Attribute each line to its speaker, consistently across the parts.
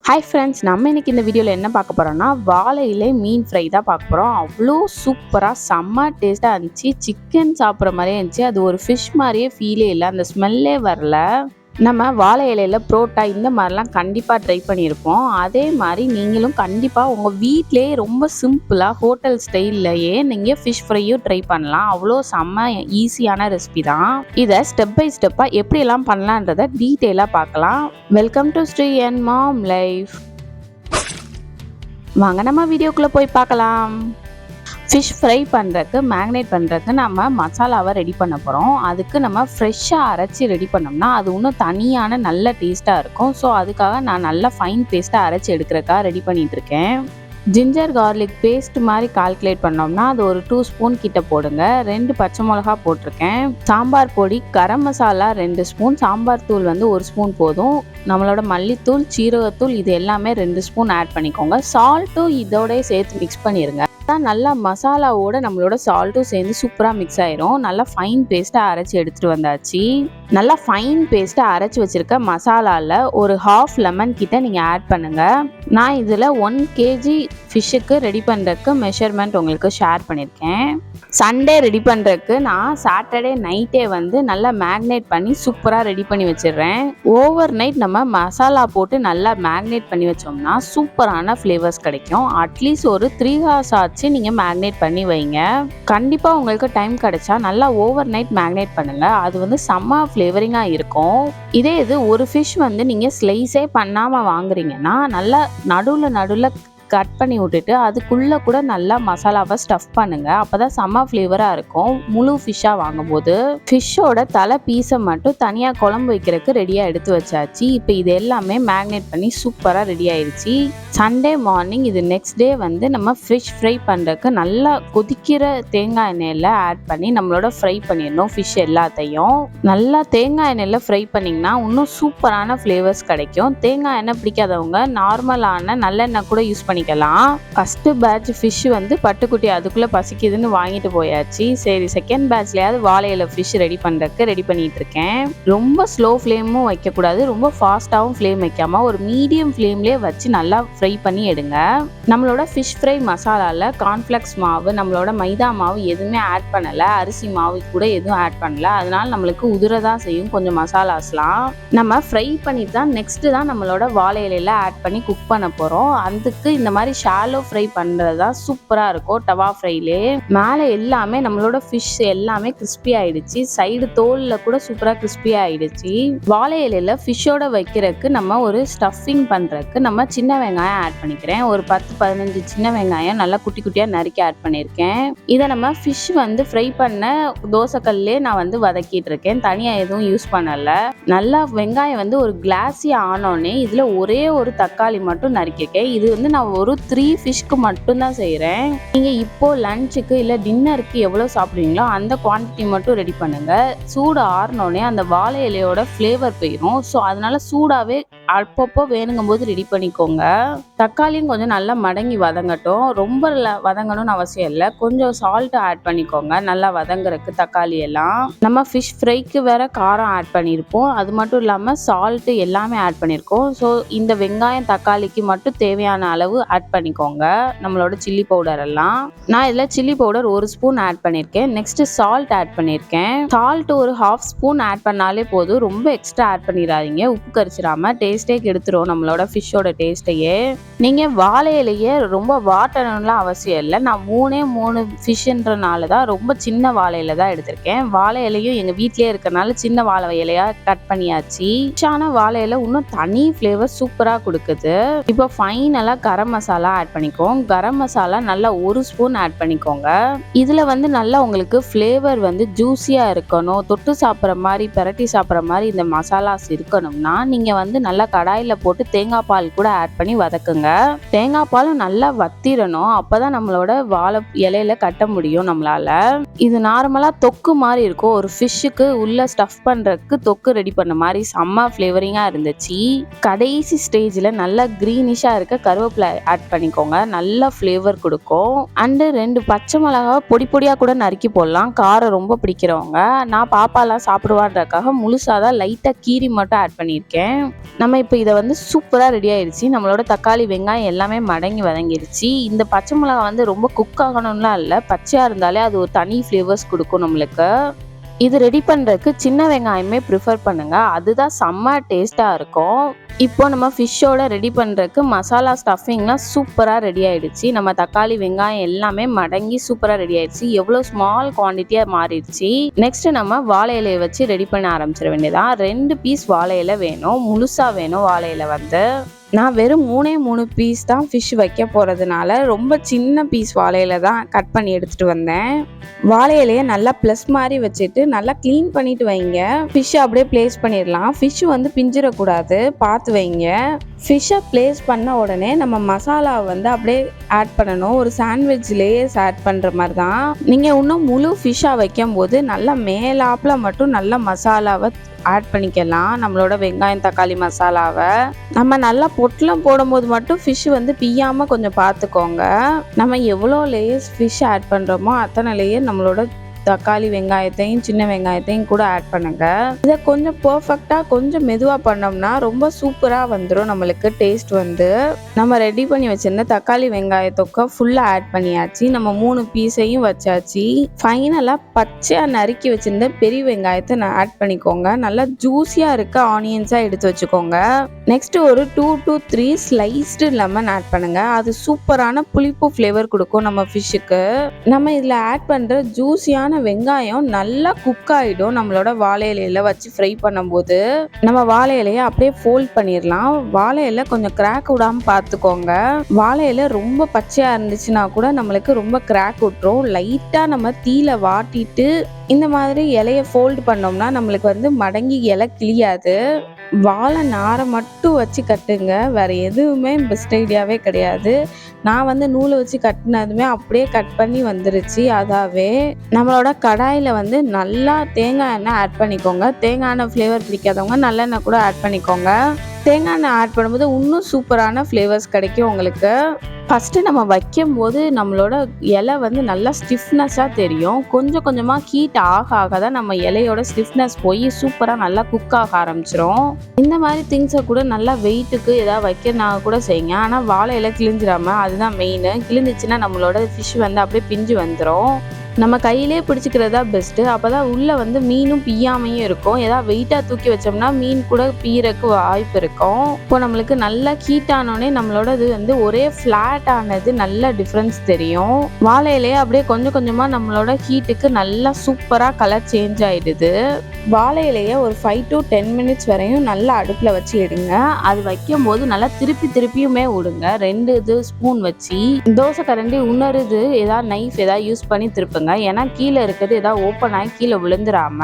Speaker 1: Hi friends, நம்ம இன்னைக்கு இந்த வீடியோவில் என்ன பார்க்க போகிறோம்னா வாழை இலை மீன் ஃப்ரை தான் பார்க்க போகிறோம். அவ்வளோ சூப்பராக செம்ம டேஸ்ட்டாக இருந்துச்சு. சிக்கன் சாப்பிட்ற மாதிரியே இருந்துச்சு. அது ஒரு ஃபிஷ் மாதிரியே ஃபீலே இல்லை, அந்த ஸ்மெல்லே வரல. நம்ம வாழை இலையில் புரோட்டா இந்த மாதிரிலாம் கண்டிப்பாக ட்ரை பண்ணியிருப்போம். அதே மாதிரி நீங்களும் கண்டிப்பாக உங்கள் வீட்டிலே ரொம்ப சிம்பிளாக ஹோட்டல் ஸ்டைல்லையே நீங்கள் ஃபிஷ் ஃப்ரையும் ட்ரை பண்ணலாம். அவ்வளோ செம்ம ஈஸியான ரெசிபி தான். இதை ஸ்டெப் பை ஸ்டெப்பாக எப்படியெல்லாம் பண்ணலான்றதை டீட்டெயிலாக பார்க்கலாம். Welcome to Sri and mom life. வாங்க நம்ம வீடியோக்குள்ளே போய் பார்க்கலாம். ஃபிஷ் ஃப்ரை பண்ணுறதுக்கு மேக்னேட் பண்ணுறதுக்கு நம்ம மசாலாவை ரெடி பண்ண போகிறோம். அதுக்கு நம்ம ஃப்ரெஷ்ஷாக அரைச்சி ரெடி பண்ணோம்னா அது இன்னும் தனியான நல்ல டேஸ்ட்டாக இருக்கும். ஸோ அதுக்காக நான் நல்லா ஃபைன் பேஸ்ட்டாக அரைச்சி எடுக்கிறதுக்காக ரெடி பண்ணிகிட்ருக்கேன். ஜிஞ்சர் கார்லிக் பேஸ்ட் மாதிரி கால்குலேட் பண்ணோம்னா அது ஒரு 2 ஸ்பூன் கிட்ட போடுங்க. 2 பச்சை மிளகா போட்டிருக்கேன். சாம்பார் பொடி, கரம் மசாலா 2 ஸ்பூன், சாம்பார் தூள் 1 ஸ்பூன் போதும். நம்மளோட மல்லித்தூள், சீரகத்தூள் இது எல்லாமே 2 ஸ்பூன் ஆட் பண்ணிக்கோங்க. சால்ட்டும் இதோட சேர்த்து மிக்ஸ் பண்ணிடுங்க. நல்லா மசாலாவோட நம்மளோட சால்ட்டும் சேர்ந்து சூப்பராக மிக்ஸ் ஆயிரும். நல்லா ஃபைன் பேஸ்ட்டாக அரைச்சி எடுத்துகிட்டு வந்தாச்சு. நல்லா ஃபைன் பேஸ்ட்டாக அரைச்சி வச்சுருக்க மசாலாவில் ஒரு 1/2 லெமன் கிட்ட நீங்கள் ஆட் பண்ணுங்கள். நான் இதில் 1 kg ஃபிஷ்ஷுக்கு ரெடி பண்ணுறதுக்கு மெஷர்மெண்ட் உங்களுக்கு ஷேர் பண்ணியிருக்கேன். சண்டே ரெடி பண்ணுறதுக்கு நான் சாட்டர்டே நைட்டே நல்லா மேக்னேட் பண்ணி சூப்பராக ரெடி பண்ணி வச்சிடுறேன். ஓவர் நைட் நம்ம மசாலா போட்டு நல்லா மேக்னேட் பண்ணி வச்சோம்னா சூப்பரான ஃப்ளேவர்ஸ் கிடைக்கும். அட்லீஸ்ட் ஒரு 3 hours ஆச்சு நீங்கள் மேக்னேட் பண்ணி வைங்க. கண்டிப்பாக உங்களுக்கு டைம் கிடைச்சா நல்லா ஓவர் நைட் மேக்னேட் பண்ணுங்கள். அது செம்ம ஃப்ளேவரிங்காக இருக்கும். இதே இது ஒரு ஃபிஷ் நீங்கள் ஸ்லைஸே பண்ணாமல் வாங்குறீங்கன்னா நல்லா நடுவில் கட் பண்ணி விட்டுட்டு அதுக்குள்ளே கூட நல்லா மசாலாவை ஸ்டஃப் பண்ணுங்கள். அப்போ தான் செம்ம ஃப்ளேவராக இருக்கும். முழு ஃபிஷ்ஷாக வாங்கும்போது ஃபிஷ்ஷோட தலை பீஸை மட்டும் தனியாக குழம்பு வைக்கிறதுக்கு ரெடியாக எடுத்து வச்சாச்சு. இப்போ இது எல்லாமே மேக்னேட் பண்ணி சூப்பராக ரெடி ஆயிடுச்சு. சண்டே மார்னிங் இது நெக்ஸ்ட் டே நம்ம ஃபிஷ் ஃப்ரை பண்ணுறதுக்கு நல்லா கொதிக்கிற தேங்காய் எண்ணெயில் ஆட் பண்ணி நம்மளோட ஃப்ரை பண்ணிடணும். ஃபிஷ் எல்லாத்தையும் நல்லா தேங்காய் எண்ணெயில் ஃப்ரை பண்ணிங்கன்னா இன்னும் சூப்பரான ஃப்ளேவர்ஸ் கிடைக்கும். தேங்காய் எண்ணெய் பிடிக்காதவங்க நார்மலான நல்லெண்ணெய் கூட யூஸ் பண்ணிக்கலாம். ஃபர்ஸ்ட் பேட்ச் ஃபிஷ் பட்டுக்குட்டி அதுக்குள்ளே பசிக்குதுன்னு வாங்கிட்டு போயாச்சு. சரி, செகண்ட் பேட்ச்லையாவது வாழை இலை ஃபிஷ் ரெடி பண்ணுறதுக்கு ரெடி பண்ணிட்டு இருக்கேன். ரொம்ப ஸ்லோ ஃப்ளேமும் வைக்கக்கூடாது, ரொம்ப ஃபாஸ்ட்டாகவும் ஃப்ளேம் வைக்காமல் ஒரு மீடியம் ஃப்ளேம்லேயே வச்சு நல்லா ஃப்ரை பண்ணி எடுங்க. நம்மளோட ஃபிஷ் ஃப்ரை மசாலாவில் கார்ன்ஃப்ளெக்ஸ் மாவு, நம்மளோட மைதா மாவு எதுவுமே ஆட் பண்ணலை, அரிசி மாவு கூட எதுவும் ஆட் பண்ணல. அதனால நம்மளுக்கு உதிரதான் செய்யும் கொஞ்சம் மசாலாஸ்லாம். நம்ம ஃப்ரை பண்ணிட்டு தான் நெக்ஸ்ட்டு தான் நம்மளோட வாழை இலையில் ஆட் பண்ணி குக் பண்ண போகிறோம். அதுக்கு இந்த மாதிரி ஷாலோ ஃப்ரை பண்ணுறது தான் சூப்பராக இருக்கும். டவா ஃப்ரைலே மேலே எல்லாமே நம்மளோட ஃபிஷ் எல்லாமே கிறிஸ்பி ஆயிடுச்சு. சைடு தோலில் கூட சூப்பராக கிறிஸ்பி ஆயிடுச்சு. வாழை இலையில் ஃபிஷ்ஷோட வைக்கிறதுக்கு நம்ம ஒரு ஸ்டஃபிங் பண்ணுறதுக்கு நம்ம சின்ன வெங்காயம் ஆட் பண்ணிக்கிறேன். ஒரு 10-15 சின்ன வெங்காயம் நல்லா குட்டி குட்டியாக நறுக்கி ஆட் பண்ணியிருக்கேன். இதை நம்ம ஃபிஷ் ஃப்ரை பண்ண தோசைக்கல்லே நான் வதக்கிட்டு இருக்கேன். தனியாக எதுவும் யூஸ் பண்ணலை. நல்லா வெங்காயம் ஒரு கிளாஸி ஆனோடனே இதில் ஒரே ஒரு தக்காளி மட்டும் நறுக்கியிருக்கேன். இது நான் ஒரு 3 ஃபிஷ்க்கு மட்டும்தான் செய்கிறேன். நீங்கள் இப்போது லஞ்சுக்கு இல்லை டின்னருக்கு எவ்வளோ சாப்பிடுவீங்களோ அந்த குவான்டிட்டி மட்டும் ரெடி பண்ணுங்கள். சூடு ஆறினோடனே அந்த வாழை இலையோட ஃப்ளேவர் போயிடும். ஸோ அதனால சூடாகவே அப்பப்போ வேணுங்கும் போது ரெடி பண்ணிக்கோங்க. தக்காளியும் கொஞ்சம் நல்லா மடங்கி வதங்கட்டும். ரொம்ப வதங்கணும்னு அவசியம் இல்லை. கொஞ்சம் சால்ட்டு ஆட் பண்ணிக்கோங்க நல்லா வதங்குறதுக்கு. தக்காளி எல்லாம் நம்ம ஃபிஷ் ஃப்ரைக்கு வேற காரம் ஆட் பண்ணியிருப்போம். அது மட்டும் இல்லாமல் சால்ட்டு எல்லாமே ஆட் பண்ணியிருக்கோம். ஸோ இந்த வெங்காயம் தக்காளிக்கு மட்டும் தேவையான அளவு ஆட் பண்ணிக்கோங்க. நம்மளோட சில்லி பவுடர் எல்லாம் நான் இதில் சில்லி பவுடர் 1 ஸ்பூன் ஆட் பண்ணியிருக்கேன். நெக்ஸ்ட் சால்ட் ஆட் பண்ணியிருக்கேன். சால்ட் ஒரு 1/2 ஸ்பூன் ஆட் பண்ணாலே போதும். ரொம்ப எக்ஸ்ட்ரா ஆட் பண்ணிடாதீங்க, உப்பு கரிச்சிடாம டேஸ்ட்டே கெடுத்துரும் நம்மளோட ஃபிஷ்ஷோட டேஸ்ட்டையே. நீங்கள் வாழை இலையே ரொம்ப வாட்டணும்லாம் அவசியம் இல்லை. நான் 3 ஃபிஷ்ன்றனால தான் ரொம்ப சின்ன வாழை இலை தான் எடுத்திருக்கேன். வாழை இலையும் எங்கள் வீட்டிலே இருக்கிறனால சின்ன வாழை இலையாக கட் பண்ணியாச்சு. ஃபிஷ்ஷான வாழை இலை இன்னும் தனி ஃப்ளேவர் சூப்பராக கொடுக்குது. இப்போ ஃபைனலாக கரம் மசாலா ஆட் பண்ணிக்கோங்க. கரம் மசாலா நல்லா 1 ஸ்பூன் ஆட் பண்ணிக்கோங்க. இதில் நல்லா உங்களுக்கு ஃப்ளேவர் ஜூஸியாக இருக்கணும், தொட்டு சாப்பிட்ற மாதிரி பெரட்டி சாப்பிட்ற மாதிரி இந்த மசாலாஸ் இருக்கணும்னா நீங்கள் நல்லா கடாயில் போட்டு தேங்காய் பால் கூட ஆட் பண்ணி வதக்குங்க. தேங்காய் பாலும் நல்லா வத்திரணும். அப்போ தான் நம்மளோட வாழை இலையில கட்ட முடியும் நம்மளால. இது நார்மலாக தொக்கு மாதிரி இருக்கும். ஒரு ஃபிஷ்ஷுக்கு உள்ள ஸ்டஃப் பண்ணுறதுக்கு தொக்கு ரெடி பண்ண மாதிரி செம்ம ஃப்ளேவரிங்காக இருந்துச்சு. கடைசி ஸ்டேஜில் நல்லா க்ரீனிஷாக இருக்க கருவேப்பிலை ஆட் பண்ணிக்கோங்க. நல்லா ஃப்ளேவர் கொடுக்கும். அண்டு 2 பச்சை மிளகாவை பொடி பொடியாக கூட நறுக்கி போடலாம், காரம் ரொம்ப பிடிக்கிறவங்க. நான் பாப்பாலாம் சாப்பிடுவான்றதுக்காக முழுசாக தான் லைட்டாக கீரி மட்டும் ஆட் பண்ணியிருக்கேன். நம்ம நம்ம இப்போ இதை வந்து சூப்பராக ரெடி ஆயிடுச்சு. நம்மளோட தக்காளி வெங்காயம் எல்லாமே வதங்கிருச்சு. இந்த பச்சை மிளகாய் வந்து ரொம்ப குக் ஆகணும்லாம் இல்லை, பச்சையாக இருந்தாலே அது ஒரு தனி ஃப்ளேவர்ஸ் கொடுக்கும் நம்மளுக்கு. இது ரெடி பண்ணுறதுக்கு சின்ன வெங்காயமே ப்ரிஃபர் பண்ணுங்க, அதுதான் செம்ம டேஸ்ட்டாக இருக்கும். இப்போ நம்ம ஃபிஷ்ஷோட ரெடி பண்ணுறதுக்கு மசாலா ஸ்டஃபிங்லாம் சூப்பராக ரெடி ஆகிடுச்சு. நம்ம தக்காளி வெங்காயம் எல்லாமே மடங்கி சூப்பராக ரெடி ஆகிடுச்சு. எவ்வளோ ஸ்மால் குவான்டிட்டியாக மாறிடுச்சு. நெக்ஸ்ட் நம்ம வாழை இலையை வச்சு ரெடி பண்ண ஆரம்பிச்சிட வேண்டியதான். 2 பீஸ் வாழை இலை வேணும், முழுசாக வேணும். வாழை இலை வந்து நான் வெறும் 3 பீஸ் தான் ஃபிஷ் வைக்க போகிறதுனால ரொம்ப சின்ன பீஸ் வாழையில தான் கட் பண்ணி எடுத்துகிட்டு வந்தேன். வாழை இலையை நல்லா ப்ளஸ் மாதிரி வச்சுட்டு நல்லா க்ளீன் பண்ணிட்டு வைங்க. ஃபிஷ்ஷை அப்படியே ப்ளேஸ் பண்ணிடலாம். ஃபிஷ்ஷு வந்து பிஞ்சிடக்கூடாது, பார்த்து வைங்க. ஃபிஷ்ஷை ப்ளேஸ் பண்ண உடனே நம்ம மசாலா வந்து அப்படியே ஆட் பண்ணணும். ஒரு சாண்ட்விச் லேயர்ஸ் ஆட் பண்ணுற மாதிரி தான். நீங்கள் இன்னும் முழு ஃபிஷ்ஷாக வைக்கும் போது நல்லா மேலாப்பில் மட்டும் நல்லா மசாலாவை ஆட் பண்ணிக்கலாம். நம்மளோட வெங்காயம் தக்காளி மசாலாவை நம்ம நல்லா பொட்டலம் போடும்போது மட்டும் ஃபிஷ் வந்து பிய்யாமல் கொஞ்சம் பார்த்துக்கோங்க. நம்ம எவ்வளோ லேயர்ஸ் ஃபிஷ் ஆட் பண்ணுறோமோ அத்தனை லேயர் நம்மளோட தக்காளி வெங்காயத்தையும் சின்ன வெங்காயத்தையும் கூட ஆட் பண்ணுங்க. இதை கொஞ்சம் பர்ஃபெக்டாக கொஞ்சம் மெதுவாக பண்ணோம்னா ரொம்ப சூப்பராக வந்துடும். நம்மளுக்கு டேஸ்ட் வந்து நம்ம ரெடி பண்ணி வச்சிருந்த தக்காளி வெங்காயத்தொக்க ஃபுல்லாக ஆட் பண்ணியாச்சு. நம்ம 3 பீஸையும் வச்சாச்சு. ஃபைனலாக பச்சையாக நறுக்கி வச்சிருந்த பெரிய வெங்காயத்தை ஆட் பண்ணிக்கோங்க. நல்லா ஜூஸியாக இருக்க ஆனியன்ஸாக எடுத்து வச்சுக்கோங்க. நெக்ஸ்ட் ஒரு 2 to 3 ஸ்லைஸ்டு லெமன் ஆட் பண்ணுங்க. அது சூப்பரான புளிப்பு ஃப்ளேவர் கொடுக்கும் நம்ம ஃபிஷ்ஷுக்கு. நம்ம இதில் ஆட் பண்ணுற ஜூஸியான வெங்காயம் நல்லா குக் ஆகிடும். நம்மளோட வாழை இலையில வச்சு ஃப்ரை பண்ணும்போது நம்ம வாழை இலையை அப்படியே ஃபோல்ட் பண்ணிடலாம். வாழை இலை கொஞ்சம் கிராக் விடாமல் பார்த்துக்கோங்க. வாழை இலை ரொம்ப பச்சையாக இருந்துச்சுன்னா கூட நம்மளுக்கு ரொம்ப கிராக் விட்டுரும். லைட்டாக நம்ம தீயில வாட்டிட்டு இந்த மாதிரி இலையை ஃபோல்டு பண்ணோம்னா நம்மளுக்கு வந்து மடங்கி இலை கிளியாது. வாழை நாரை மட்டும் வச்சு கட்டுங்க, வேற எதுவுமே பெஸ்ட் ஐடியாவே கிடையாது. நான் வந்து நூலை வச்சு கட்டினதுமே அப்படியே கட் பண்ணி வந்துருச்சு. அதாவே நம்மளோட கடாயில் வந்து நல்லா தேங்காய் எண்ணெய் ஆட் பண்ணிக்கோங்க. தேங்காய் எண்ணெய் ஃப்ளேவர் பிடிக்காதவங்க நல்லெண்ணெய் கூட ஆட் பண்ணிக்கோங்க. தேங்காய் எண்ணெய் ஆட் பண்ணும்போது இன்னும் சூப்பரான ஃப்ளேவர்ஸ் கிடைக்கும் உங்களுக்கு. ஃபஸ்ட்டு நம்ம வைக்கும்போது நம்மளோட இலை வந்து நல்லா ஸ்டிஃப்னஸாக தெரியும். கொஞ்சம் கொஞ்சமாக ஹீட் ஆக தான் நம்ம இலையோட ஸ்டிஃப்னஸ் போய் சூப்பராக நல்லா குக் ஆக ஆரம்பிச்சிரும். இந்த மாதிரி திங்ஸை கூட நல்லா வெயிட்டுக்கு ஏதாவது வைக்கிறனா கூட செய்யுங்க. ஆனால் வாழை இலை கிழிஞ்சிடாமல், அதுதான் மெயின். கிழிஞ்சிச்சுன்னா நம்மளோட ஃபிஷ் வந்து அப்படியே பிஞ்சு வந்துடும். நம்ம கையிலே பிடிச்சிக்கிறதா பெஸ்ட்டு. அப்போ தான் உள்ளே வந்து மீனும் பிய்யாமையும் இருக்கும். ஏதாவது வெயிட்டாக தூக்கி வச்சோம்னா மீன் கூட பிய்யறக்கு வாய்ப்பு இருக்கும். இப்போ நம்மளுக்கு நல்லா ஹீட் ஆனோடனே நம்மளோட இது வந்து ஒரே ஃப்ளாட் ஆனது நல்ல டிஃப்ரென்ஸ் தெரியும். வாழை இலையே அப்படியே கொஞ்சம் கொஞ்சமாக நம்மளோட ஹீட்டுக்கு நல்லா சூப்பராக கலர் சேஞ்ச் ஆகிடுது. வாழை இலையை ஒரு 5 to 10 மினிட்ஸ் வரையும் நல்லா அடுப்பில் வச்சு எடுங்க. அது வைக்கும் போது நல்லா திருப்பியுமே விடுங்க. 2 ஸ்பூன் வச்சு தோசை கரண்டி இன்னொரு இது ஏதாவது நைஃப் ஏதாவது யூஸ் பண்ணி திருப்புங்க. ஏன்னா கீழே இருக்கிறது ஏதாவது ஓப்பன் ஆகி கீழே விழுந்துடாம.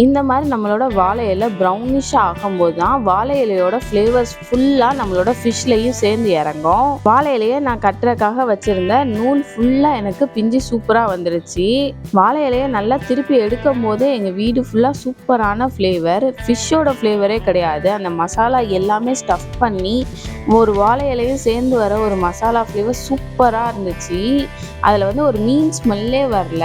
Speaker 1: இந்த மாதிரி நம்மளோட வாழை இலை ப்ரௌனிஷாக ஆகும்போது தான் வாழை இலையோட ஃப்ளேவர்ஸ் ஃபுல்லாக நம்மளோட ஃபிஷ்லையும் சேர்ந்து இறங்கும். வாழை இலையை நான் கட்டுறதுக்காக வச்சிருந்த நூல் ஃபுல்லாக எனக்கு பிஞ்சு சூப்பராக வந்துருச்சு. வாழை இலையை நல்லா திருப்பி எடுக்கும் போது எங்கள் வீடு ஃபுல்லாக சூப்பரான ஃப்ளேவர். ஃபிஷ்ஷோட ஃப்ளேவரே கிடையாது, அந்த மசாலா எல்லாமே ஸ்டஃப் பண்ணி ஒரு வாழை இலையும் சேர்ந்து வர ஒரு மசாலா ஃப்ளேவர் சூப்பராக இருந்துச்சு. அதில் வந்து ஒரு மீன் ஸ்மெல்லே வரல.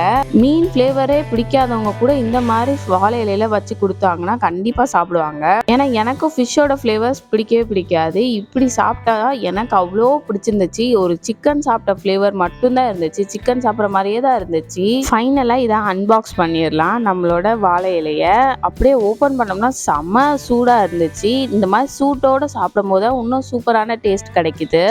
Speaker 1: மீன் ஃப்ளேவரே பிடிக்காதவங்க கூட இந்த மாதிரி வாழை இலையில வச்சு கொடுத்தாங்கன்னா கண்டிப்பாக சாப்பிடுவாங்க. ஏன்னா எனக்கும் ஃபிஷ்ஷோட ஃப்ளேவர்ஸ் பிடிக்கவே பிடிக்காது. இப்படி சாப்பிட்டா எனக்கு அவ்வளோ பிடிச்சிருந்துச்சு. ஒரு சிக்கன் சாப்பிட்ட ஃப்ளேவர் மட்டும்தான் இருந்துச்சு, சிக்கன் சாப்பிட்ற மாதிரியே தான் இருந்துச்சு. ஃபைனலாக இதை அன்பாக்ஸ் பண்ணிடலாம். நம்மளோட வாழை இலையை அப்படியே ஓப்பன் பண்ணோம்னா செம்ம சூடாக இருந்துச்சு. இந்த மாதிரி சூட்டோடு சாப்பிடும் போது இன்னும் சூப்பரான டேஸ்ட் கிடைக்குது.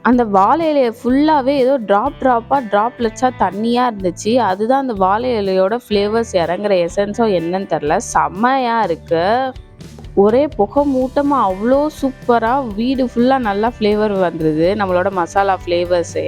Speaker 1: அந்த வாழை இலையை ஃபுல்லாகவே ஏதோ ட்ராப்லெட்ஸாக தண்ணியாக இருந்துச்சு. அதுதான் அந்த வாழை இலையோட ஃப்ளேவர்ஸ் இறங்குற எசன்ஸோ என்னன்னு தெரில, செம்மையாக இருக்குது. ஒரே புகை மூட்டமாக அவ்வளோ சூப்பராக வீடு ஃபுல்லாக நல்லா ஃப்ளேவர் வந்துடுது. நம்மளோட மசாலா ஃப்ளேவர்ஸே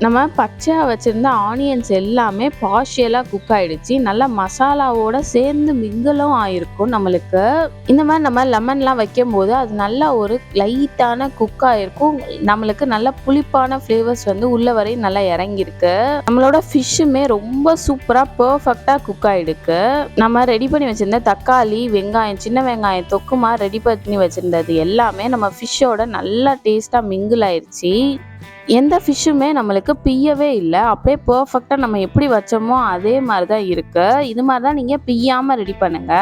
Speaker 1: நம்ம பச்சையாக வச்சுருந்த ஆனியன்ஸ் எல்லாமே பார்ஷியலாக குக் ஆகிடுச்சு. நல்லா மசாலாவோட சேர்ந்து மிங்கலும் ஆகிருக்கும். நம்மளுக்கு இந்த மாதிரி நம்ம லெமன்லாம் வைக்கும் போது அது நல்லா ஒரு லைட்டான குக் ஆகிருக்கும். நம்மளுக்கு நல்ல புளிப்பான ஃப்ளேவர்ஸ் வந்து உள்ள வரையும் நல்லா இறங்கியிருக்கு. நம்மளோட ஃபிஷ்ஷுமே ரொம்ப சூப்பராக பர்ஃபெக்டாக குக் ஆகிடுக்கு. நம்ம ரெடி பண்ணி வச்சுருந்த தக்காளி வெங்காயம் சின்ன வெங்காயம் தொக்கு ரெடி பண்ணி வச்சிருந்தது எல்லாமே நம்ம ஃபிஷ்ஷோட நல்லா டேஸ்டா மிங்கிள் ஆயிடுச்சு. எந்த ஃபிஷ்ஷுமே நம்மளுக்கு பிய்யவே இல்லை. அப்படியே பர்ஃபெக்டாக நம்ம எப்படி வச்சோமோ அதே மாதிரி தான் இருக்கு. இது மாதிரி தான் நீங்கள் பிய்யாமல் ரெடி பண்ணுங்க.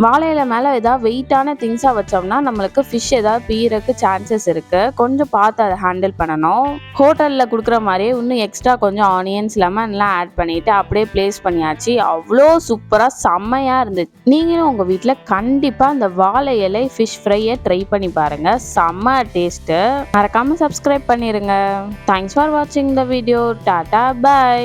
Speaker 1: வாழை இலை மேலே ஏதாவது வெயிட்டான திங்ஸாக வச்சோம்னா நம்மளுக்கு ஃபிஷ் ஏதாவது பீறக்கு சான்சஸ் இருக்குது. கொஞ்சம் பார்த்து அதை ஹேண்டில் பண்ணணும். ஹோட்டலில் கொடுக்குற மாதிரியே இன்னும் எக்ஸ்ட்ரா கொஞ்சம் ஆனியன்ஸ் லெமன்லாம் ஆட் பண்ணிவிட்டு அப்படியே ப்ளேஸ் பண்ணியாச்சு. அவ்வளோ சூப்பராக செம்மையாக இருந்துச்சு. நீங்களும் உங்கள் வீட்டில் கண்டிப்பாக இந்த வாழை இலை ஃபிஷ் ஃப்ரையை ட்ரை பண்ணி பாருங்கள். செம்ம டேஸ்ட்டு. மறக்காமல் சப்ஸ்கிரைப் பண்ணிடுங்க. தேங்க்ஸ் ஃபார் வாட்சிங் த வீடியோ. டாடா பாய்.